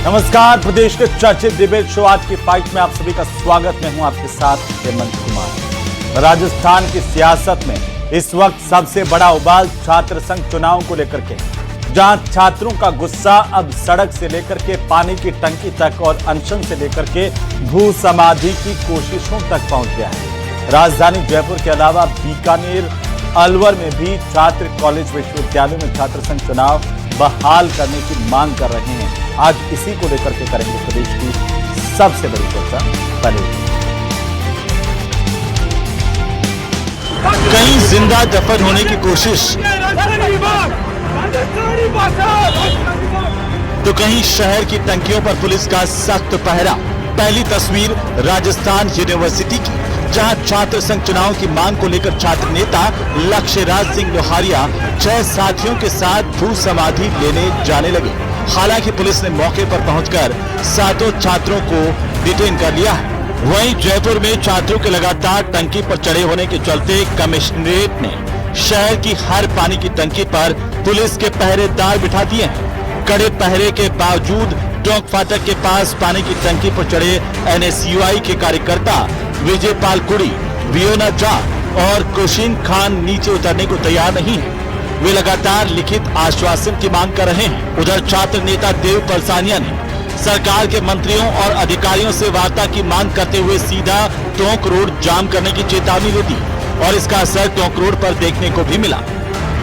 नमस्कार, प्रदेश के चर्चित डिबेट शो आज की फाइट में आप सभी का स्वागत। मैं हूं आपके साथ हेमंत कुमार। राजस्थान की सियासत में इस वक्त सबसे बड़ा उबाल छात्र संघ चुनाव को लेकर के, जहां छात्रों का गुस्सा अब सड़क से लेकर के पानी की टंकी तक और अनशन से लेकर के भू समाधि की कोशिशों तक पहुंच गया है। राजधानी जयपुर के अलावा बीकानेर, अलवर में भी छात्र कॉलेज विश्वविद्यालयों में छात्र संघ चुनाव बहाल करने की मांग कर रहे हैं। आज इसी को लेकर के करेंगे प्रदेश की सबसे बड़ी चर्चा। कहीं जिंदा दफन होने की कोशिश, तो कहीं शहर की टंकियों पर पुलिस का सख्त पहरा। पहली तस्वीर राजस्थान यूनिवर्सिटी की, जहां छात्र संघ चुनाव की मांग को लेकर छात्र नेता लक्ष्यराज सिंह लोहारिया 6 साथियों के साथ भू समाधि लेने जाने लगे। हालांकि पुलिस ने मौके पर पहुंचकर 7 छात्रों को डिटेन कर लिया है। वहीं जयपुर में छात्रों के लगातार टंकी पर चढ़े होने के चलते कमिश्नरेट ने शहर की हर पानी की टंकी पर पुलिस के पहरेदार बिठा दिए हैं। कड़े पहरे के बावजूद टोंक फाटक के पास पानी की टंकी पर चढ़े एनएसयूआई के कार्यकर्ता विजय पाल कुड़ी, वियोना झा और कुशिन खान नीचे उतरने को तैयार नहीं है। वे लगातार लिखित आश्वासन की मांग कर रहे हैं। उधर छात्र नेता देव परसानिया ने सरकार के मंत्रियों और अधिकारियों से वार्ता की मांग करते हुए सीधा टोंक रोड जाम करने की चेतावनी दे दी और इसका असर टोंक रोड पर देखने को भी मिला।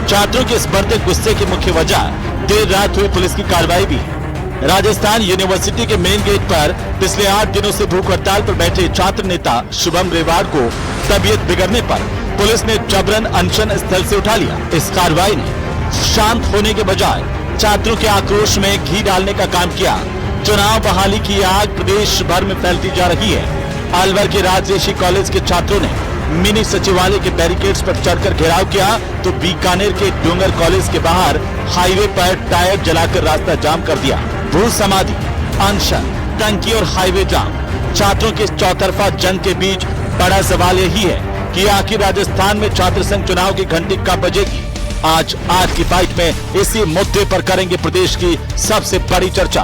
छात्रों के इस बढ़ते गुस्से की मुख्य वजह देर रात हुई पुलिस की कार्रवाई भी है। राजस्थान यूनिवर्सिटी के मेन गेट पर पिछले 8 दिनों से भूख हड़ताल पर बैठे छात्र नेता शुभम रेवाड़ को तबीयत बिगड़ने पर पुलिस ने जबरन अनशन स्थल से उठा लिया। इस कार्रवाई ने शांत होने के बजाय छात्रों के आक्रोश में घी डालने का काम किया। चुनाव बहाली की आग प्रदेश भर में फैलती जा रही है। अलवर के राजर्षि कॉलेज के छात्रों ने मिनी सचिवालय के बैरिकेड्स पर चढ़कर घेराव किया, तो बीकानेर के डूंगर कॉलेज के बाहर हाईवे पर टायर जलाकर रास्ता जाम कर दिया। भू समाधि, अनशन, टंकी और हाईवे जाम, छात्रों के चौतरफा जंग के बीच बड़ा सवाल यही है कि आखिर राजस्थान में छात्र संघ चुनाव की घंटी कब बजेगी। आज की फाइट में इसी मुद्दे पर करेंगे प्रदेश की सबसे बड़ी चर्चा।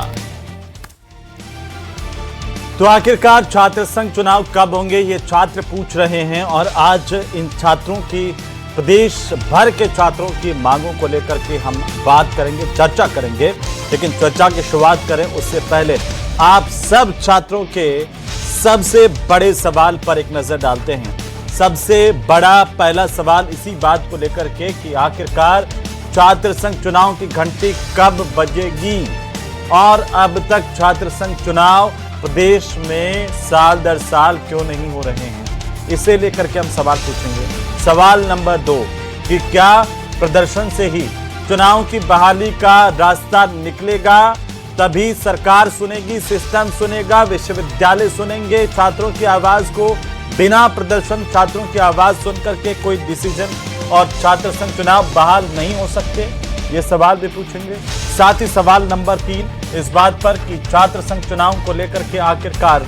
तो आखिरकार छात्र संघ चुनाव कब होंगे, ये छात्र पूछ रहे हैं और आज इन छात्रों की, प्रदेश भर के छात्रों की मांगों को लेकर के हम बात करेंगे, चर्चा करेंगे। लेकिन चर्चा की शुरुआत करें उससे पहले आप सब छात्रों के सबसे बड़े सवाल पर एक नजर डालते हैं। सबसे बड़ा पहला सवाल इसी बात को लेकर के कि आखिरकार छात्र संघ चुनाव की घंटी कब बजेगी और अब तक छात्र संघ चुनाव प्रदेश में साल दर साल क्यों नहीं हो रहे हैं, इसे लेकर के हम सवाल पूछेंगे। सवाल नंबर 2 कि क्या प्रदर्शन से ही चुनाव की बहाली का रास्ता निकलेगा, तभी सरकार सुनेगी, सिस्टम सुनेगा, विश्वविद्यालय सुनेंगे छात्रों की आवाज को। बिना प्रदर्शन छात्रों की आवाज सुनकर के कोई डिसीजन और छात्र संघ चुनाव बहाल नहीं हो सकते, ये सवाल भी पूछेंगे। साथ ही सवाल नंबर 3 इस बात पर कि छात्र संघ चुनाव को लेकर के आखिरकार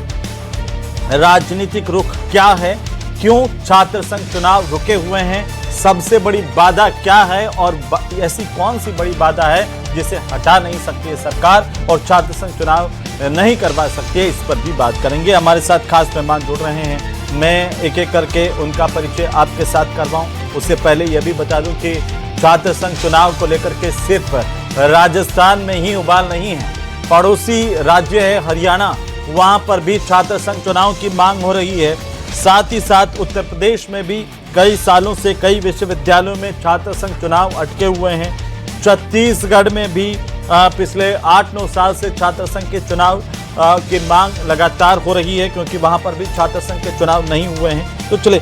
राजनीतिक रुख क्या है, क्यों छात्र संघ चुनाव रुके हुए हैं, सबसे बड़ी बाधा क्या है और ऐसी कौन सी बड़ी बाधा है जिसे हटा नहीं सकती है सरकार और छात्र संघ चुनाव नहीं करवा सकती है, इस पर भी बात करेंगे। हमारे साथ खास मेहमान जुड़ रहे हैं, मैं एक एक करके उनका परिचय आपके साथ करवाऊं। उससे पहले यह भी बता दूं कि छात्र संघ चुनाव को लेकर के सिर्फ राजस्थान में ही उबाल नहीं है, पड़ोसी राज्य है हरियाणा, वहां पर भी छात्र संघ चुनाव की मांग हो रही है। साथ ही साथ उत्तर प्रदेश में भी कई सालों से कई विश्वविद्यालयों में छात्र संघ चुनाव अटके हुए हैं। छत्तीसगढ़ में भी पिछले 8-9 साल से छात्र संघ के चुनाव की मांग लगातार हो रही है, क्योंकि वहां पर भी छात्र संघ के चुनाव नहीं हुए हैं। तो चले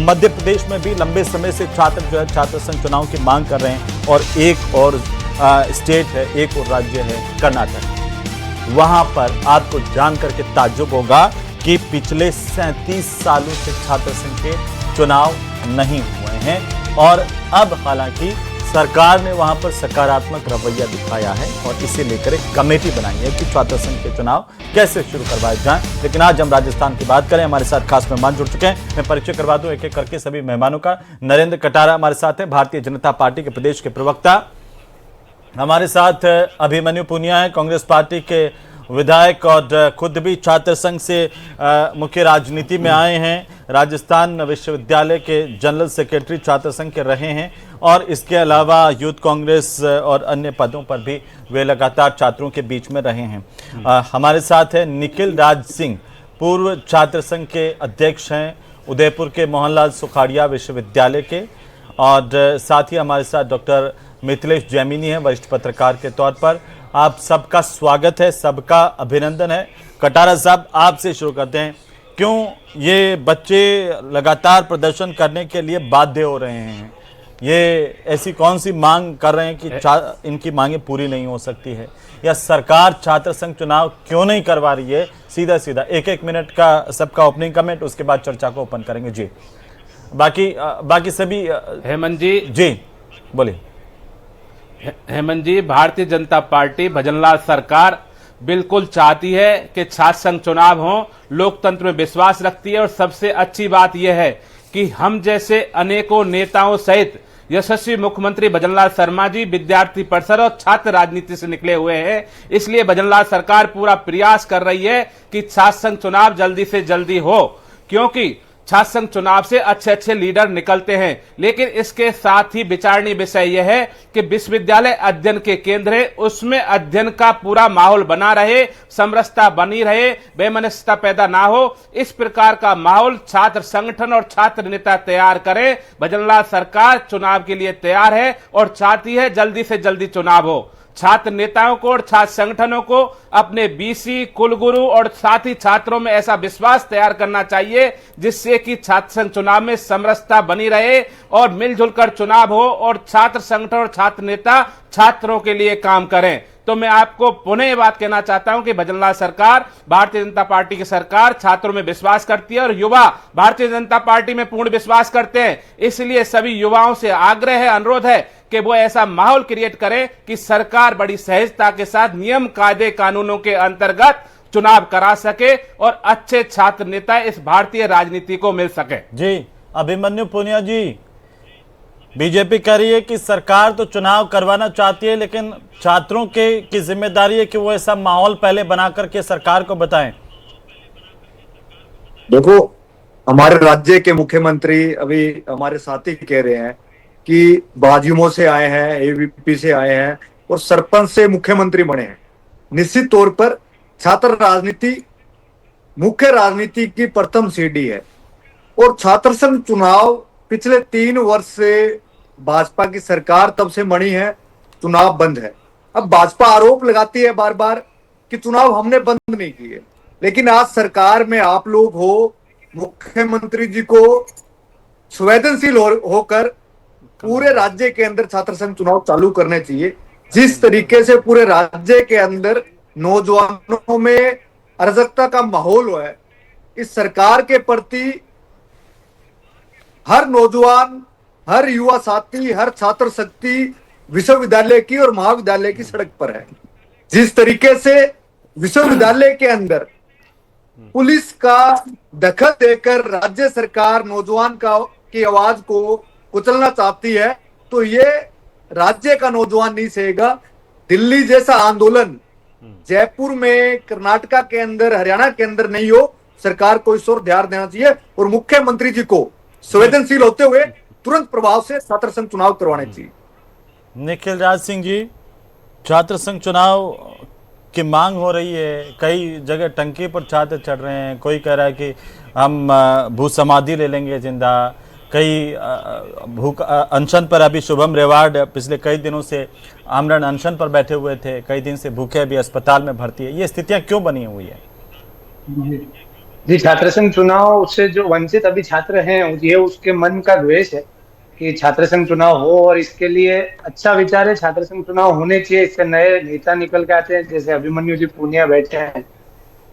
मध्य प्रदेश में भी लंबे समय से छात्र जो है छात्र संघ चुनाव की मांग कर रहे हैं और एक और स्टेट है, एक और राज्य है कर्नाटक। वहां पर आपको जान करके ताज्जुब होगा कि पिछले 37 सालों से छात्र संघ के चुनाव नहीं हुए हैं और अब हालांकि सरकार ने वहां पर सकारात्मक रवैया दिखाया है और इसे लेकर एक कमेटी बनाई है कि छात्र संघ के चुनाव कैसे शुरू करवाए जाएं। लेकिन आज हम राजस्थान की बात करें, हमारे साथ खास मेहमान जुड़ चुके हैं। मैं परिचय करवा दूं एक एक करके सभी मेहमानों का। नरेंद्र कटारा हमारे साथ हैं, भारतीय जनता पार्टी के प्रदेश के प्रवक्ता। हमारे साथ अभिमन्यु पुनिया है, कांग्रेस पार्टी के विधायक और खुद भी छात्र संघ से मुख्य राजनीति में आए हैं। राजस्थान विश्वविद्यालय के जनरल सेक्रेटरी छात्र संघ के रहे हैं और इसके अलावा यूथ कांग्रेस और अन्य पदों पर भी वे लगातार छात्रों के बीच में रहे हैं। हमारे साथ है निखिल राज सिंह, पूर्व छात्र संघ के अध्यक्ष हैं उदयपुर के मोहनलाल सुखाड़िया विश्वविद्यालय के, और साथ ही हमारे साथ डॉक्टर मिथिलेश जैमिनी है वरिष्ठ पत्रकार के तौर पर। आप सबका स्वागत है, सबका अभिनंदन है। कटारा साहब, आपसे शुरू करते हैं। क्यों ये बच्चे लगातार प्रदर्शन करने के लिए बाध्य हो रहे हैं? ये ऐसी कौन सी मांग कर रहे हैं कि इनकी मांगे पूरी नहीं हो सकती है, या सरकार छात्र संघ चुनाव क्यों नहीं करवा रही है? सीधा सीधा एक मिनट का सबका ओपनिंग कमेंट, उसके बाद चर्चा को ओपन करेंगे। जी, बाकी सभी हेमंत जी बोलिए। हेमंत जी, भारतीय जनता पार्टी भजनलाल सरकार बिल्कुल चाहती है कि छात्र संघ चुनाव हो, लोकतंत्र में विश्वास रखती है, और सबसे अच्छी बात यह है कि हम जैसे अनेकों नेताओं सहित यशस्वी मुख्यमंत्री भजनलाल शर्मा जी विद्यार्थी परिषद और छात्र राजनीति से निकले हुए हैं। इसलिए भजनलाल सरकार पूरा प्रयास कर रही है कि छात्र संघ चुनाव जल्दी से जल्दी हो, क्योंकि छात्र संघ चुनाव से अच्छे अच्छे लीडर निकलते हैं। लेकिन इसके साथ ही विचारणीय विषय यह है कि विश्वविद्यालय अध्ययन के केंद्र है, उसमें अध्ययन का पूरा माहौल बना रहे, समरसता बनी रहे, बेमनस्यता पैदा ना हो, इस प्रकार का माहौल छात्र संगठन और छात्र नेता तैयार करें। भजनलाल सरकार चुनाव के लिए तैयार है और चाहती है जल्दी से जल्दी चुनाव हो। छात्र नेताओं को और छात्र संगठनों को अपने बीसी, कुलगुरु और साथ ही छात्रों में ऐसा विश्वास तैयार करना चाहिए जिससे कि छात्र संघ चुनाव में समरसता बनी रहे और मिलजुल कर चुनाव हो, और छात्र संगठन और छात्र नेता छात्रों के लिए काम करें। तो मैं आपको पुनः ये बात कहना चाहता हूं कि भजनलाल सरकार, भारतीय जनता पार्टी की सरकार छात्रों में विश्वास करती है और युवा भारतीय जनता पार्टी में पूर्ण विश्वास करते हैं। इसलिए सभी युवाओं से आग्रह है, अनुरोध है कि वो ऐसा माहौल क्रिएट करें कि सरकार बड़ी सहजता के साथ नियम, कायदे, कानूनों के अंतर्गत चुनाव करा सके और अच्छे छात्र नेता इस भारतीय राजनीति को मिल सके। जी, अभिमन्यु पुनिया जी, बीजेपी कह रही है कि सरकार तो चुनाव करवाना चाहती है, लेकिन छात्रों की जिम्मेदारी है कि वो ऐसा माहौल पहले बना करके सरकार को बताएं। देखो, हमारे राज्य के मुख्यमंत्री अभी हमारे साथी कह रहे हैं कि बाजुमो से आए हैं, एबीपी से आए हैं और सरपंच से मुख्यमंत्री बने हैं। निश्चित तौर पर छात्र राजनीति मुख्य राजनीति की प्रथम सीढ़ी है, और छात्र संघ चुनाव पिछले 3 वर्ष से भाजपा की सरकार तब से मणी है, चुनाव बंद है। अब भाजपा आरोप लगाती है बार बार कि चुनाव हमने बंद नहीं किए, लेकिन आज सरकार में आप लोग हो, मुख्यमंत्री जी को संवेदनशील होकर पूरे राज्य के अंदर छात्र संघ चुनाव चालू करने चाहिए। जिस तरीके से पूरे राज्य के अंदर नौजवानों में अराजकता का माहौल है, इस सरकार के प्रति हर नौजवान, हर युवा साथी, हर छात्र शक्ति विश्वविद्यालय की और महाविद्यालय की सड़क पर है। जिस तरीके से विश्वविद्यालय के अंदर पुलिस का दखल देकर राज्य सरकार नौजवान की आवाज को कुचलना चाहती है, तो ये राज्य का नौजवान नहीं सहेगा। दिल्ली जैसा आंदोलन जयपुर में, कर्नाटका के अंदर, हरियाणा के अंदर नहीं हो। सरकार को इस ओर ध्यान देना चाहिए और मुख्यमंत्री जी को संवेदनशील होते हुए तुरंत प्रभाव से छात्र संघ चुनाव करवाने चाहिए। निखिल राज सिंह जी, छात्र संघ चुनाव की मांग हो रही है, कई जगह टंकी पर छात्र चढ़ रहे हैं। कोई कह रहा है कि हम भू समाधि ले लेंगे जिंदा, कई भूख अनशन पर, अभी शुभम रेवाड़ पिछले कई दिनों से आमरण अनशन पर बैठे हुए थे, कई दिन से भूखे, अभी अस्पताल में भर्ती है। ये स्थितियां क्यों बनी हुई है? जी, छात्र संघ चुनाव से जो वंचित अभी छात्र हैं, ये उसके मन का द्वेष है कि छात्र संघ चुनाव हो, और इसके लिए अच्छा विचार है, छात्र संघ चुनाव होने चाहिए। इससे नए नेता निकल के आते हैं, जैसे अभिमन्यु जी पूनिया बैठे हैं,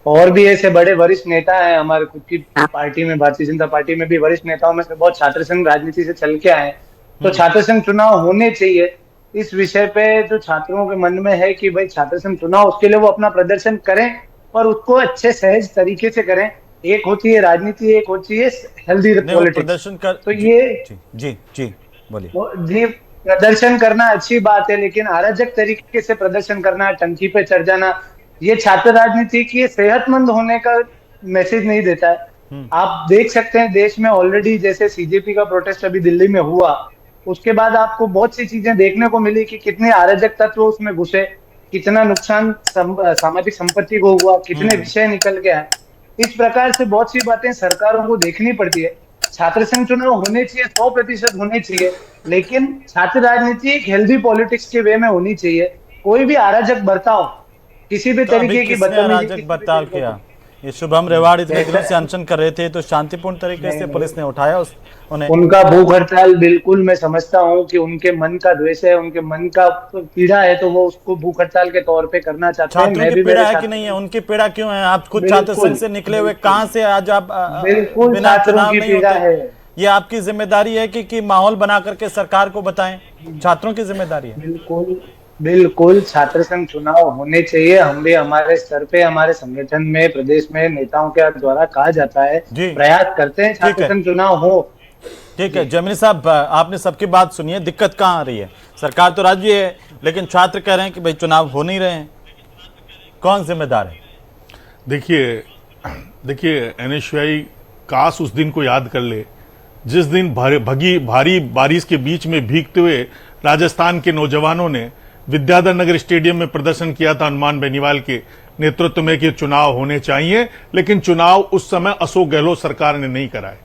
और भी ऐसे बड़े वरिष्ठ नेता हैं हमारे खुद की पार्टी में, भारतीय जनता पार्टी में भी वरिष्ठ नेताओं में से बहुत छात्र संघ राजनीति से चल के आए हैं। तो छात्र संघ चुनाव होने चाहिए। इस विषय पे जो छात्रों के मन में है कि भाई छात्र संघ चुनाव, उसके लिए वो अपना प्रदर्शन करें और उसको अच्छे सहज तरीके से करें। एक होती है राजनीति, एक होती है हेल्दी पॉलिटिक्स। प्रदर्शन कर, तो ये जी बोलिए। जी, प्रदर्शन करना अच्छी बात है, लेकिन अराजक तरीके से प्रदर्शन करना, टंकी पे चढ़ जाना, ये छात्र राजनीति की सेहतमंद होने का मैसेज नहीं देता है। आप देख सकते हैं देश में ऑलरेडी जैसे सीजेपी का प्रोटेस्ट अभी दिल्ली में हुआ, उसके बाद आपको बहुत सी चीजें देखने को मिली कि कितने अराजक तत्व उसमें घुसे, कितना नुकसान सामाजिक संपत्ति को हुआ, कितने विषय निकल के आए। इस प्रकार से बहुत सी बातें सरकारों को देखनी पड़ती है। छात्र संघ चुनाव होने चाहिए, 100% होने चाहिए, लेकिन छात्र राजनीति एक हेल्दी पॉलिटिक्स के वे में होनी चाहिए। कोई भी अराजक बर्ताव, किसी भी तो अभी तरीके की किसने बदतमीजी, अराजक बर्ताव किया? ये शुभम रेवाड़ इतने दिनों से अनशन कर रहे थे, तो शांतिपूर्ण तरीके से पुलिस ने उठाया उन्हें। उनका भूख हड़ताल, बिल्कुल मैं समझता हूँ कि उनके मन का द्वेष है, उनके मन का पीड़ा है, तो वो उसको भूख हड़ताल के तौर पे करना चाहते हैं। छात्रों की पीड़ा है कि नहीं है? उनकी पीड़ा क्यों है? आप खुद छात्र संघ से निकले हुए, कहां से आज आप बिल्कुल बिना छात्रों चुनाव की नहीं पीड़ा है। होते? ये आपकी जिम्मेदारी है कि माहौल बना करके सरकार को बताएं? छात्रों की जिम्मेदारी है। बिल्कुल बिल्कुल छात्र संघ चुनाव होने चाहिए। हम भी हमारे स्तर पे, हमारे संगठन में, प्रदेश में नेताओं के द्वारा कहा जाता है, प्रयास करते हैं छात्र संघ चुनाव हो। ठीक है जैमिनी साहब, आपने सबकी बात सुनी है, दिक्कत कहाँ आ रही है? सरकार तो राज्य है, लेकिन छात्र कह रहे हैं कि भाई चुनाव हो नहीं रहे हैं, कौन जिम्मेदार है? देखिए एनएसयूआई काश उस दिन को याद कर ले जिस दिन भारी बारिश के बीच में भीगते हुए राजस्थान के नौजवानों ने विद्याधर नगर स्टेडियम में प्रदर्शन किया था हनुमान बेनीवाल के नेतृत्व में कि चुनाव होने चाहिए, लेकिन चुनाव उस समय अशोक गहलोत सरकार ने नहीं कराए।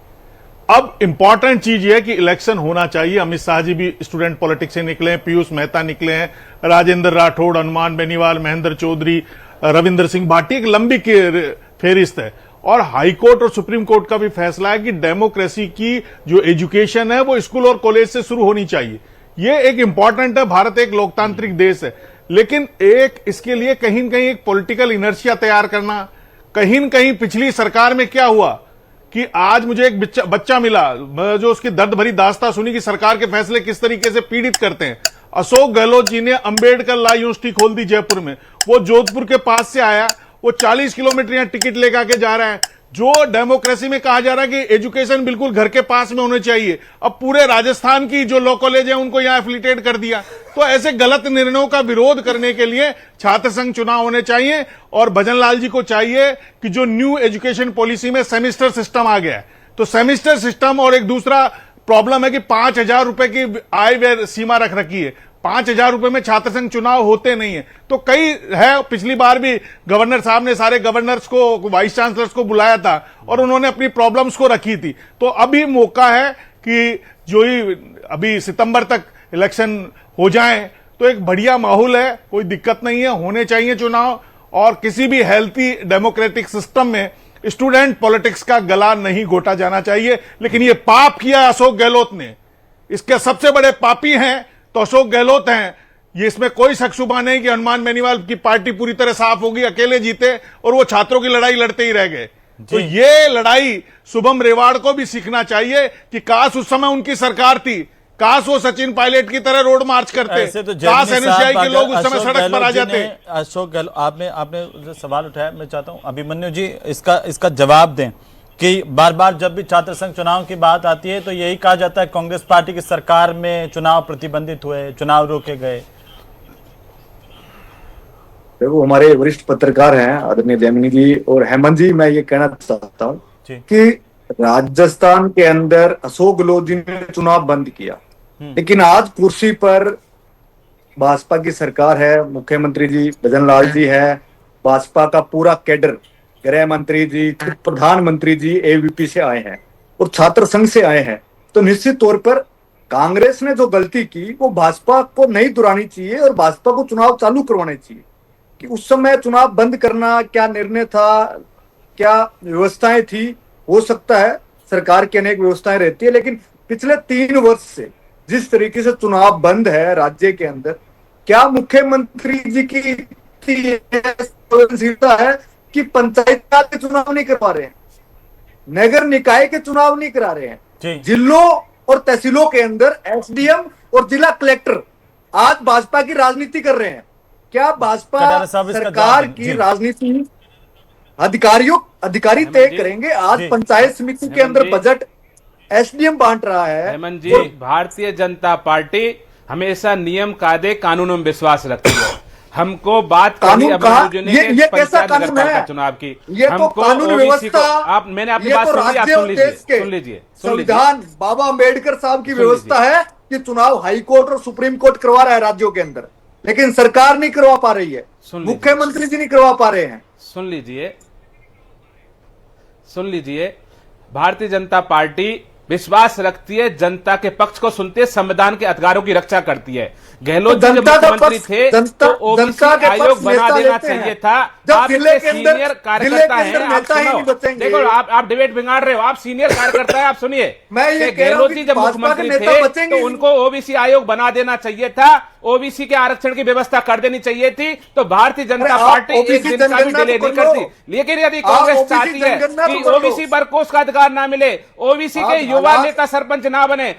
अब इंपॉर्टेंट चीज यह है कि इलेक्शन होना चाहिए। अमित शाह जी भी स्टूडेंट पॉलिटिक्स से निकले हैं, पीयूष मेहता निकले हैं, राजेंद्र राठौड़, हनुमान बेनीवाल, महेंद्र चौधरी, रविंद्र सिंह भाटी, एक लंबी फेरिस्त है। और हाईकोर्ट और सुप्रीम कोर्ट का भी फैसला है कि डेमोक्रेसी की जो एजुकेशन है वो स्कूल और कॉलेज से शुरू होनी चाहिए। ये एक इंपॉर्टेंट है, भारत एक लोकतांत्रिक देश है, लेकिन एक इसके लिए कहीं न कहीं एक पॉलिटिकल इनर्शिया तैयार करना, कहीं न कहीं पिछली सरकार में क्या हुआ कि आज मुझे एक बच्चा मिला जो उसकी दर्द भरी दास्तां सुनी कि सरकार के फैसले किस तरीके से पीड़ित करते हैं। अशोक गहलोत जी ने अंबेडकर लॉ यूनिवर्सिटी खोल दी जयपुर में, वो जोधपुर के पास से आया, वो 40 किलोमीटर यहां टिकट लेकर के जा रहा है। जो डेमोक्रेसी में कहा जा रहा है कि एजुकेशन बिल्कुल घर के पास में होने चाहिए, अब पूरे राजस्थान की जो लॉ कॉलेज है उनको यहां एफिलिएटेड कर दिया। तो ऐसे गलत निर्णयों का विरोध करने के लिए छात्र संघ चुनाव होने चाहिए। और भजनलाल जी को चाहिए कि जो न्यू एजुकेशन पॉलिसी में सेमेस्टर सिस्टम आ गया है, तो सेमेस्टर सिस्टम और एक दूसरा प्रॉब्लम है कि 5,000 रुपए की आय व्यय सीमा रख रखी है। 5,000 रुपए में छात्र संघ चुनाव होते नहीं है। तो कई है, पिछली बार भी गवर्नर साहब ने सारे गवर्नर्स को, वाइस चांसलर्स को बुलाया था और उन्होंने अपनी प्रॉब्लम्स को रखी थी। तो अभी मौका है कि जो ही अभी सितंबर तक इलेक्शन हो जाए तो एक बढ़िया माहौल है, कोई दिक्कत नहीं है, होने चाहिए चुनाव। और किसी भी हेल्थी डेमोक्रेटिक सिस्टम में स्टूडेंट पॉलिटिक्स का गला नहीं घोटा जाना चाहिए। लेकिन ये पाप किया अशोक गहलोत ने, इसके सबसे बड़े पापी हैं तो अशोक गहलोत हैं। ये इसमें कोई शक शुबा नहीं कि हनुमान बेनीवाल की पार्टी पूरी तरह साफ होगी, अकेले जीते और वो छात्रों की लड़ाई लड़ते ही रह गए। तो ये लड़ाई शुभम रेवाड़ को भी सीखना चाहिए कि काश उस समय उनकी सरकार थी, काश वो सचिन पायलट की तरह रोड मार्च करते, तो काश एनएसयूआई के लोग उस समय सड़क पर आ जाते। अशोक गहलोत, आपने जो सवाल उठाया, मैं चाहता हूं अभिमन्यु जी इसका जवाब दें कि बार बार जब भी छात्र संघ चुनाव की बात आती है तो यही कहा जाता है कांग्रेस पार्टी की सरकार में चुनाव प्रतिबंधित हुए, चुनाव रोके गए। देखो, हमारे वरिष्ठ पत्रकार हैं आदरणीय जैमिनी जी और हेमंत जी, मैं ये कहना चाहता हूँ कि राजस्थान के अंदर अशोक गहलोत जी ने चुनाव बंद किया, लेकिन आज कुर्सी पर भाजपा की सरकार है, मुख्यमंत्री जी भजनलाल जी है, भाजपा का पूरा कैडर, गृह मंत्री जी, प्रधानमंत्री जी एबीपी से आए हैं और छात्र संघ से आए हैं। तो निश्चित तौर पर कांग्रेस ने जो गलती की वो भाजपा को नहीं दोहरानी चाहिए और भाजपा को चुनाव चालू करवाने चाहिए। कि उस समय चुनाव बंद करना क्या निर्णय था, क्या व्यवस्थाएं थी, हो सकता है सरकार की अनेक व्यवस्थाएं रहती है, लेकिन पिछले 3 वर्ष से जिस तरीके से चुनाव बंद है राज्य के अंदर, क्या मुख्यमंत्री जी की संवेदनशीलता है कि पंचायत के चुनाव नहीं करवा रहे हैं, नगर निकाय के चुनाव नहीं करा रहे हैं, जिलों और तहसीलों के अंदर एसडीएम और जिला कलेक्टर आज भाजपा की राजनीति कर रहे हैं। क्या भाजपा सरकार की राजनीति अधिकारी तय करेंगे? आज पंचायत समिति के अंदर बजट एसडीएम बांट रहा है। हेमंत जी, भारतीय जनता पार्टी हमेशा नियम, कायदे, कानूनों में विश्वास रखती है। हमको बात कानून करनी कहा, अभिमन्यु जी ने ये कि कैसा पंचायत कानून नगर पालिका है? चुनाव की ये तो हमको कानून ओबीसी व्यवस्था, को आप मैंने आपकी ये बात तो सुन ली, आप राज्य सुन और लीजिए, देश के सुन लीजिए, संविधान बाबा अम्बेडकर साहब की सुन व्यवस्था है कि चुनाव हाई कोर्ट और सुप्रीम कोर्ट करवा रहा है राज्यों के अंदर, लेकिन सरकार नहीं करवा पा रही है, सुन लीजिए। मुख्यमंत्री जी नहीं करवा पा रहे हैं। सुन लीजिए, सुन लीजिए, भारतीय जनता पार्टी विश्वास रखती है, जनता के पक्ष को सुनती है, संविधान के अधिकारों की रक्षा करती है। गहलोत जी जब जनता का मुख्यमंत्री पक्ष- थे जनता- तो ओबीसी जनता के आयोग पक्ष बना नेता देना लेते हैं। चाहिए था। जब आप जिले इतने के अंदर- सीनियर जिले कार्यकर्ता के अंदर हैं, आप नेता ही सुनो, नहीं बचेंगे। देखो आप डिबेट बिगाड़ रहे हो, आप सीनियर कार्यकर्ता है, आप सुनिए। मैं ये कि कह रहा हूं गहलोत कि जी जब भाजपा मुख्यमंत्री के नेता थे बचेंगे तो ही। उनको ओबीसी आयोग बना देना चाहिए था, ओबीसी के आरक्षण की व्यवस्था कर देनी चाहिए थी, तो भारतीय जनता अरे आप पार्टी एक OBC दिन का भी जनगणना डिले तो नहीं कर लो। करती। लेकिन यदि आप कांग्रेस OBC चाहती है जनगणना कि तो कर लो। ओबीसी वर्ग को उसका अधिकार ना मिले, ओबीसी के आप युवा हालात- नेता सरपंच ना बने,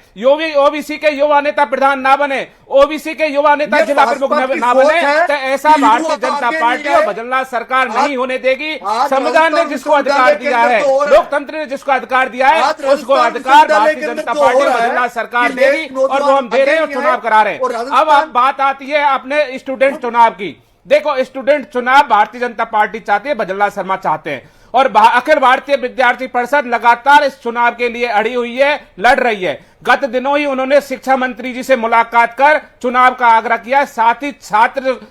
ओबीसी के युवा नेता प्रधान ना बने, ओबीसी के युवा नेता ये जिला प्रमुख भाजपा की ना सोच बने, है तो ऐसा कि भारतीय युवा जनता आगे पार्टी नहीं और है। भजनलाल सरकार आज- नहीं होने देगी। आज संविधान ने राजस्थान जिसको अधिकार विश्वविद्यालय के दिया अंदर है, जो हो रहा है, लोकतंत्र ने जिसको अधिकार दिया है, आज उसको राजस्थान अधिकार विश्वविद्यालय भारतीय के अंदर जनता जो हो पार्टी और रहा है भजनलाल सरकार कि देगी नेक और वो हम दे रहे हैं और नौजवान चुनाव करा रहे हैं। और राजस्थान- अब आप बात आती है अपने स्टूडेंट चुनाव की। देखो, स्टूडेंट चुनाव भारतीय जनता पार्टी चाहती है, भजनलाल शर्मा चाहते हैं, और अखिल भारतीय विद्यार्थी परिषद लगातार इस चुनाव के लिए अड़ी हुई है, लड़ रही है। गत दिनों ही उन्होंने शिक्षा मंत्री जी से मुलाकात कर चुनाव का आग्रह किया, साथ ही छात्र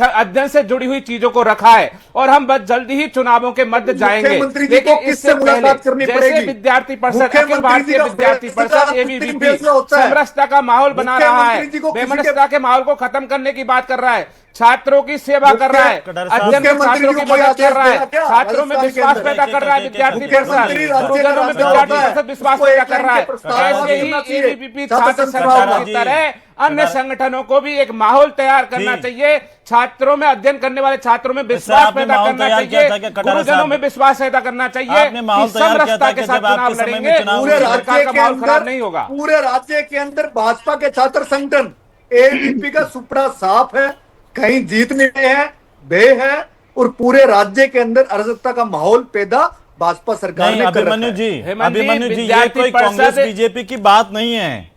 अध्ययन से जुड़ी हुई चीजों को रखा है, और हम बस जल्दी ही चुनावों के मध्य जाएंगे। मुख्यमंत्री जी लेकिन को किससे इससे पहले मुलाकात करनी जैसे पड़ेगी? विद्यार्थी परिषद, अखिल मुख्यमंत्री भारतीय जी का विद्यार्थी फैसला परिषद एबीवीपी फैसला होता है। समरसता का माहौल बना रहा है, मुख्यमंत्री जी को किसी के- बेमनस्ता के माहौल को खत्म करने की बात कर रहा है, छात्रों की सेवा कर रहा है, अध्ययन में छात्रों की मदद कर रहा है, छात्रों में विश्वास पैदा कर रहा है विद्यार्थी परिषद, गुरुजनों में विद्यार्थी परिषद विश्वास पैदा कर रहा है। ऐसे ही एबीवीपी छात्र संगठन की तरह अन्य संगठनों को भी एक माहौल तैयार करना चाहिए, छात्रों में अध्ययन करने वाले छात्रों में विश्वास पैदा करना चाहिए, गुरुजनों में विश्वास पैदा करना चाहिए आपने माहौल कि तैयार किया था समरसता कि के साथ जब आपके चुनाव समय में लड़ेंगे, चुनाव पूरे सरकार राज्य का के माहौल खराब अंदर नहीं होगा। पूरे राज्य के अंदर भाजपा के छात्र संगठन एबीवीपी का सुपड़ा साफ है, कहीं जीतने है, बे है, और पूरे राज्य के अंदर अराजकता का माहौल पैदा भाजपा सरकार नहीं ने कर रखा अभिमन्यु है। जी, हेमंत जी, अभिमन्यु जी, ये विद्यार्थी कोई परिषद- कांग्रेस बीजेपी की बात नहीं है।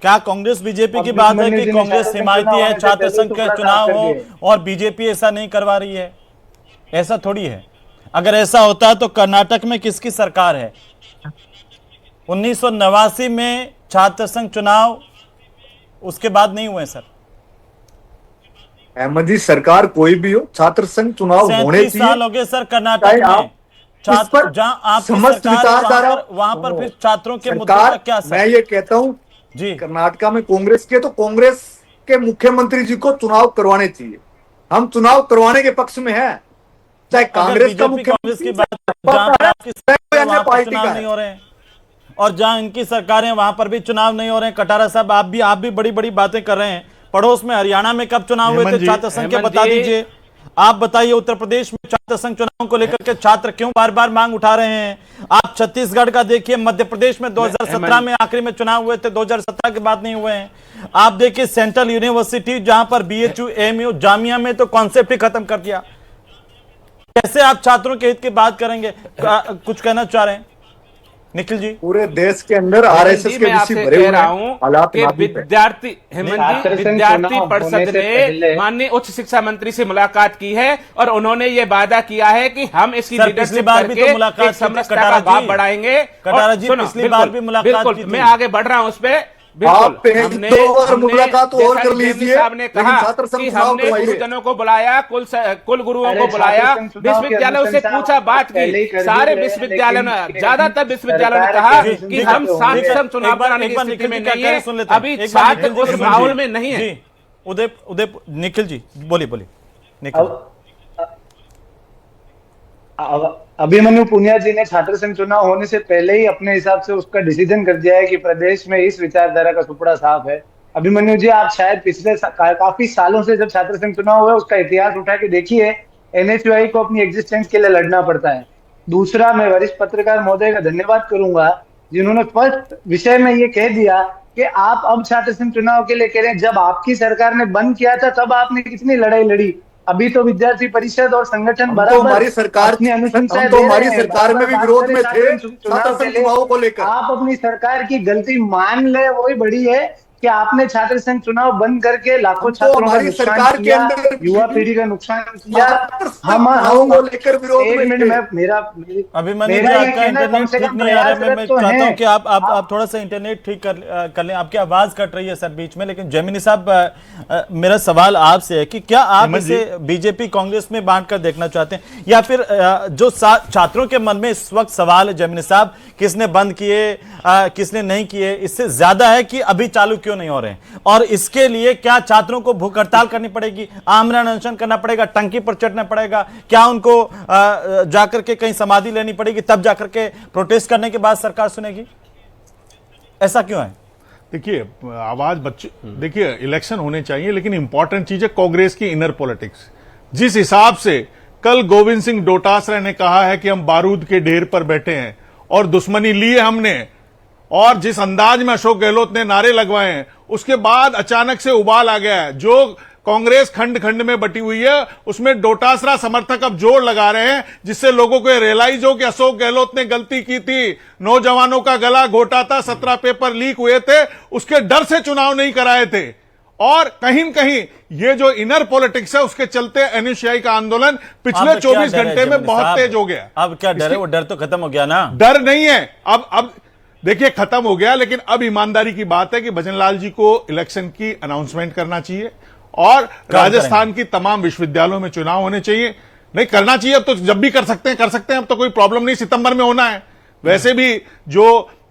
क्या कांग्रेस बीजेपी की बात है अभिमन्यु कि जी ने कांग्रेस छात्र संघ हिमायती चुनाव है, होने से छात्र पहले संघ तो का पूरा चुनाव काम हो कर दिया। और बीजेपी ऐसा नहीं करवा रही है? ऐसा थोड़ी है। अगर ऐसा होता है तो कर्नाटक में किसकी सरकार है? 1989 में छात्र संघ चुनाव उसके बाद नहीं हुए सर। अहमद जी, सरकार कोई भी हो, छात्र संघ चुनाव होने 37 साल चाहिए। हो गए सर कर्नाटक चाहे में। आप इस छात्र पर जहां आपकी समस्त सरकार है, विचारधारा वहां पर फिर छात्रों के मुद्दों सरकार, का क्या मैं सर? ये कहता हूं जी कर्नाटका में कांग्रेस के, तो कांग्रेस के मुख्यमंत्री जी को चुनाव करवाने चाहिए। हम चुनाव करवाने के पक्ष में हैं, चाहे कांग्रेस का बीजेपी कांग्रेस की मुख्यमंत्री बात, जहां पर आपकी सरकार है, अन्य वहां पर पार्टी चुनाव का नहीं है। हो रहे हैं, और जहां इनकी सरकार है वहां पर भी चुनाव नहीं हो रहे हैं। कटारा साहब, आप भी बड़ी बड़ी बातें कर रहे हैं। पड़ोस में हरियाणा में कब चुनाव हुए हेमंत थे जी, छात्र संघ के? हेमंत बता जी। दीजिए। आप बताइए, उत्तर प्रदेश में छात्र संघ चुनाव को लेकर के छात्र क्यों बार बार मांग उठा रहे हैं? आप छत्तीसगढ़ का देखिए, मध्य प्रदेश में 2017 में आखिरी में चुनाव हुए थे, 2017 के बाद नहीं हुए हैं। आप देखिए सेंट्रल यूनिवर्सिटी, जहां पर बीएचयू, एएमयू, जामिया में तो कॉन्सेप्ट ही खत्म कर दिया। कैसे आप छात्रों के हित की बात करेंगे? कुछ कहना चाह रहे हैं निखिल जी? पूरे देश के अंदर आरएसएस जी, के मैं विषय आपसे भरे कह हुए रहा हैं, हूं हालात कि नाजुक है। विद्यार्थी हेमंत छात्र जी, संघ विद्यार्थी चुनाव परिषद होने से ने पहले- माननीय उच्च शिक्षा मंत्री से मुलाकात की है और उन्होंने ये वादा किया है कि हम इसकी सर, पिछली लीडरशिप बार भी करके तो मुलाकात एक की थी, समरसता कटारा का भाव जी। बढ़ाएंगे। कटारा और जी, सुनो, पिछली बार भी मुलाकात बिल्कुल, की थी। मैं आगे बढ़ रहा हूं उस पे। आप एक दो और मुलाकात और जैसा कर कि जेटली लीजिए, साहब ने लेकिन कहा छात्र संघ कि चुनाव हमने करवाइए। गुरुजनों को बुलाया, कुल गुरुओं अरे को बुलाया, छात्र संघ चुनाव के विश्वविद्यालयों से अनुशंसा पूछा, बात पहले ही की। कर सारे दी है, विश्वविद्यालयों ने, लेकिन ज्यादातर विश्वविद्यालयों ने सरकार कहा के कि अनुशंसा हम तो छात्र होंगे। संघ चुनाव कराने की स्थिति में नहीं है, अभी छात्र उस माहौल में नहीं है। जी, उदय निखिल जी, बोलिए निखिल। अभिमन्यु पुनिया जी ने छात्र संघ चुनाव होने से पहले ही अपने हिसाब से उसका डिसीजन कर दिया है कि प्रदेश में इस विचारधारा का सुपड़ा साफ है। अभिमन्यु जी, आप शायद पिछले काफी सालों से जब छात्र संघ चुनाव हुआ उसका इतिहास उठा के देखिए, एनएसयूआई को अपनी एग्जिस्टेंस के लिए लड़ना पड़ता है। दूसरा, मैं वरिष्ठ पत्रकार महोदय का धन्यवाद करूंगा जिन्होंने फर्स्ट विषय में ये कह दिया कि आप अब छात्र संघ चुनाव के लिए कह रहे हैं। जब आपकी सरकार ने बंद किया था तब आपने कितनी लड़ाई लड़ी। अभी तो विद्यार्थी परिषद और संगठन हम बराबर तो हमारी सरकार अपनी अनुशंसाएं हम तो दे हमारी रहे हैं। सरकार में भी बार-बार विरोध में बात थे करें छात्र संघ चुनाव को लेकर। आप अपनी सरकार की गलती मान ले, वही बड़ी है कि आपने छात्र संघ चुनाव बंद करके लाखों तो छात्रों का हमारी नुकसान सरकार के किया, अंदर युवा पीढ़ी का नुकसान किया। हम को लेकर विरोध एक में मिनट थे। में मेरा अभिमन्यु जी, मेरा ये आपका कहना कम इंटरनेट से ठीक कम नहीं आ रहा है। मैं प्रयासरत तो चाहता हूं हैं। कि आप थोड़ा सा इंटरनेट ठीक कर लें। आपकी आवाज कट रही है सर बीच में। लेकिन जैमिनी साहब, मेरा सवाल आपसे है कि क्या आप इसे बीजेपी कांग्रेस में बांट कर देखना चाहते हैं, या फिर जो छात्रों के मन में इस वक्त सवाल है जैमिनी साहब, किसने बंद किए किसने नहीं किए, इससे ज्यादा है कि अभी चालू क्यों नहीं हो रहे हैं, और इसके लिए क्या छात्रों को भूख हड़ताल करनी पड़ेगी, आमरण अनशन करना पड़ेगा, टंकी पर चढ़ना पड़ेगा, क्या उनको जाकर के कहीं समाधि लेनी पड़ेगी, तब जाकर के प्रोटेस्ट करने के बाद सरकार सुनेगी? ऐसा क्यों है? देखिए, आवाज बच्चे, देखिए इलेक्शन होने चाहिए, लेकिन इंपॉर्टेंट चीज है कांग्रेस की इनर पॉलिटिक्स। जिस हिसाब से कल गोविंद सिंह डोटासरा ने कहा है कि हम बारूद के ढेर पर बैठे हैं और दुश्मनी ली है हमने, और जिस अंदाज में अशोक गहलोत ने नारे लगवाए हैं, उसके बाद अचानक से उबाल आ गया है। जो कांग्रेस खंड खंड में बटी हुई है उसमें डोटासरा समर्थक अब जोर लगा रहे हैं, जिससे लोगों को रियलाइज हो कि अशोक गहलोत ने गलती की थी, नौजवानों का गला घोटा था, 17 पेपर लीक हुए थे, उसके डर से चुनाव नहीं कराए थे। और कहीं न कहीं ये जो इनर पॉलिटिक्स है उसके चलते एनएसयूआई का आंदोलन पिछले 24 घंटे में बहुत तेज हो गया। अब क्या डर है? वो डर तो खत्म हो गया ना। डर नहीं है, अब देखिए खत्म हो गया, लेकिन अब ईमानदारी की बात है कि भजनलाल जी को इलेक्शन की अनाउंसमेंट करना चाहिए और राजस्थान की तमाम विश्वविद्यालयों में चुनाव होने चाहिए। नहीं करना चाहिए, अब तो जब भी कर सकते हैं, अब तो कोई प्रॉब्लम नहीं, सितंबर में होना है। वैसे भी जो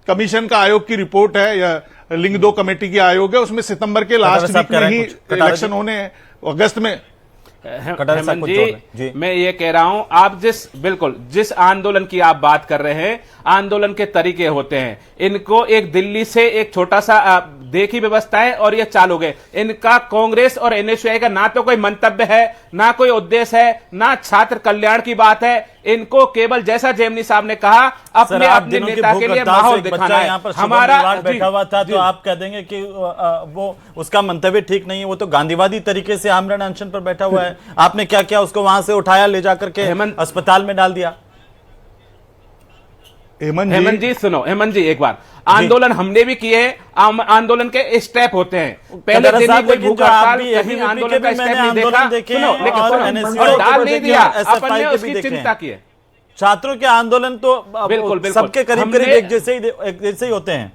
कमीशन का आयोग की रिपोर्ट है या लिंग 2 कमेटी की आयोग है, उसमें सितंबर के लास्ट वीक में ही इलेक्शन होने हैं, अगस्त में। हेमंत जी, मैं ये कह रहा हूं, आप जिस आंदोलन की आप बात कर रहे हैं, आंदोलन के तरीके होते हैं। इनको एक दिल्ली से एक छोटा सा देखी व्यवस्था है और ये चालू गए। इनका कांग्रेस और एनएसयूआई का ना तो कोई मंतव्य है, ना कोई उद्देश्य है, ना छात्र कल्याण की बात है। इनको केवल जैसा जैमिनी साहब ने कहा, अपने अपने नेता के लिए माहौल दिखाना है। हमारा बैठा हुआ था, तो आप कह देंगे कि वो उसका मंतव्य ठीक नहीं है, वो तो गांधीवादी तरीके से आमरण अनशन पर बैठा हुआ है। आपने क्या किया? उसको वहां से उठाया, ले जाकर के अस्पताल में डाल दिया। हेमंत जी सुनो, हेमंत जी एक बार, आंदोलन हमने भी किए, आंदोलन के स्टेप होते हैं। पहले दिन ही कोई भूख हड़ताल, कहीं आंदोलन का स्टेप नहीं देखा, सुनो, लेकिन डाल नहीं दिया, अपन ने उसकी चिंता की है। छात्रों के आंदोलन तो बिल्कुल सबके करीब एक जैसे ही होते हैं।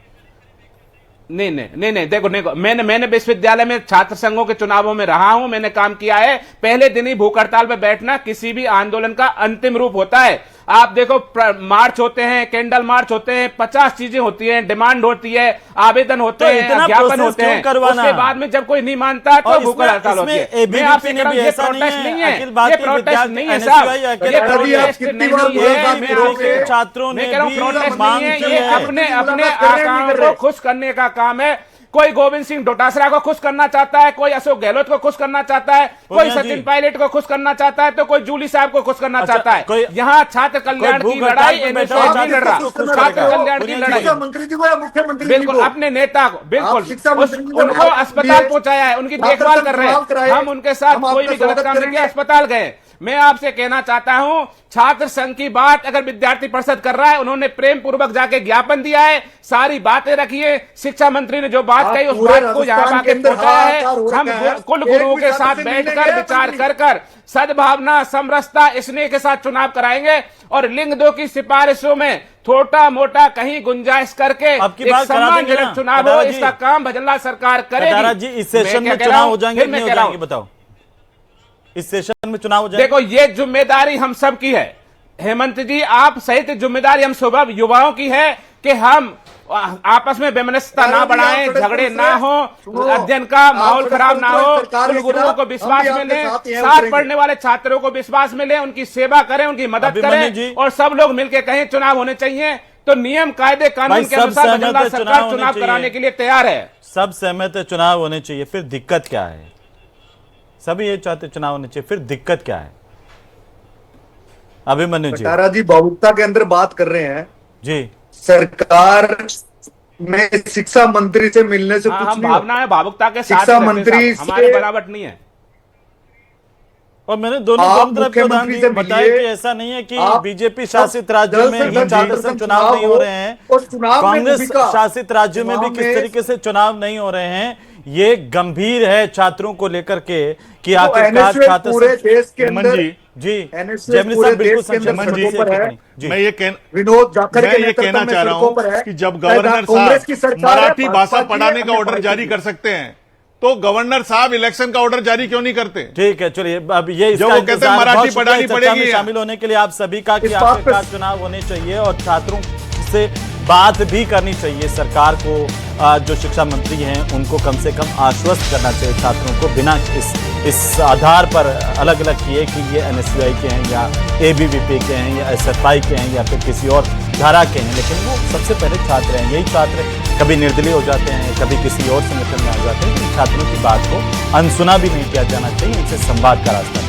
नहीं, देखो मैंने विश्वविद्यालय में छात्र संघों के चुनावों में रहा हूं, मैंने काम किया है। पहले दिन ही भूख हड़ताल पे बैठना किसी भी आंदोलन का अंतिम रूप होता है। आप देखो, मार्च होते हैं, कैंडल मार्च होते हैं, 50 चीजें होती हैं, डिमांड होती है, आवेदन होते हैं, ज्ञापन होते हैं, उसके बाद में जब कोई नहीं मानता तो भूख हड़ताल होती है। मैं आपसे कह रहा हूं, ये प्रोटेस्ट नहीं है, ये प्रोटेस्ट नहीं है साहब, ये प्रोटेस्ट नहीं है। मैं आपसे छात्रों ने कह रहा हूं, प्रोटेस्ट नहीं है, ये अपने आकाओं को खुश करने का काम है। कोई गोविंद सिंह डोटासरा को खुश करना चाहता है, कोई अशोक गहलोत को खुश करना चाहता है, कोई सचिन पायलट को खुश करना चाहता है, तो कोई जूली साहब को खुश करना चाहता है। यहाँ छात्र कल्याण की लड़ाई एनएसयूआई नहीं लड़ रहा, छात्र कल्याण की लड़ाई मंत्री जी को या मुख्यमंत्री बिल्कुल अपने नेता को, बिल्कुल उनको अस्पताल पहुंचाया है, उनकी देखभाल कर रहे हैं। हम उनके साथ कोई भी गलत काम नहीं किया, अस्पताल गए। मैं आपसे कहना चाहता हूं, छात्र संघ की बात अगर विद्यार्थी परिषद कर रहा है, उन्होंने प्रेम पूर्वक जाके ज्ञापन दिया है, सारी बातें रखी है। शिक्षा मंत्री ने जो बात कही उस बात को यहाँ आके पहुंचाया है। हम कुल गुरुओं के साथ बैठकर विचार कर सद्भावना, समरसता, स्नेह के साथ चुनाव कराएंगे और लिंग 2 की सिफारिशों में छोटा मोटा कहीं गुंजाइश करके एक सम्मानजनक चुनाव हो, इसका काम भजनलाल सरकार करेगी। इस सेशन में चुनाव हो जाएंगे, नहीं हो जाएंगे, बताओ? इस सेशन में चुनाव हो जाएंगे? देखो, ये जिम्मेदारी हम सब की है हेमंत जी, आप सहित जिम्मेदारी हम सब युवाओं की है कि हम आपस में वैमनस्यता ना बढ़ाएं, झगड़े ना हो, अध्ययन का माहौल खराब ना हो, उन गुरुओं को विश्वास मिले, साथ पढ़ने वाले छात्रों को विश्वास मिले, उनकी सेवा करें, उनकी मदद करें और सब लोग मिलकर कहें चुनाव होने चाहिए। तो नियम कायदे कानून के अनुसार भजनलाल सरकार चुनाव कराने के लिए तैयार है। सब सहमत है चुनाव होने चाहिए, फिर दिक्कत क्या है? सभी ये चाहते चुनाव होने चाहिए, फिर दिक्कत क्या है? अभिमन्यु जी, कटारा जी भावुकता के अंदर बात कर रहे हैं जी। सरकार में शिक्षा मंत्री से मिलने से कुछ नहीं, भावना है, भावुकता के साथ शिक्षा मंत्री हमारे बराबर नहीं है। और मैंने दोनों आप तरफ के उदाहरण मुख्यमंत्री से बताया मिलिए, कि ऐसा नहीं है कि आप बीजेपी शासित राज्यों जल्द में से ही जल्द छात्र संघ चुनाव नहीं हो रहे हैं, और चुनाव में कांग्रेस भूमिका- शासित राज्यों में भी चुनाव किस में- तरीके से चुनाव नहीं हो रहे हैं, ये गंभीर है छात्रों को लेकर के कि तो आखिरकार NSU छात्र पूरे संघ- देश के हेमंत अंदर जी, जी NSU जयमनी पूरे साहब बिल्कुल देश के अंदर संक्षेप में हेमंत जी, सड़कों पर है। जी मैं ये विनोद जाखड़ मैं के ये नेतृत्व कहना में चाह रहा सड़कों पर हूं है। कि जब चाहे गवर्नर कांग्रेस की साहब सरकार है, मराठी भाजपा भाषा की है, पढ़ाने का ऑर्डर नेपाल जारी की कर सकते हैं, तो गवर्नर साहब इलेक्शन का ऑर्डर जारी क्यों नहीं करते? ठीक है, चलिए अब ये जब इसका वो कहते हैं इंतजार, मराठी बहुत शुक्रिया पढ़ानी इस चर्चा में पड़ेगी। शामिल होने के लिए आप सभी का कि इस बात पे- आखिरकार चुनाव होने चाहिए और छात्रों से बात भी करनी चाहिए सरकार को। जो शिक्षा मंत्री हैं उनको कम से कम आश्वस्त करना चाहिए छात्रों को, बिना इस आधार पर अलग अलग किए कि ये NSUI के हैं या ABVP के हैं या SFI के हैं या फिर किसी और धारा के हैं, लेकिन वो सबसे पहले छात्र हैं। यही छात्र कभी निर्दलीय हो जाते हैं, कभी किसी और संगठन में आ जाते हैं, इन छात्रों की बात को अनसुना भी नहीं किया जाना चाहिए, इनसे संवाद का रास्ता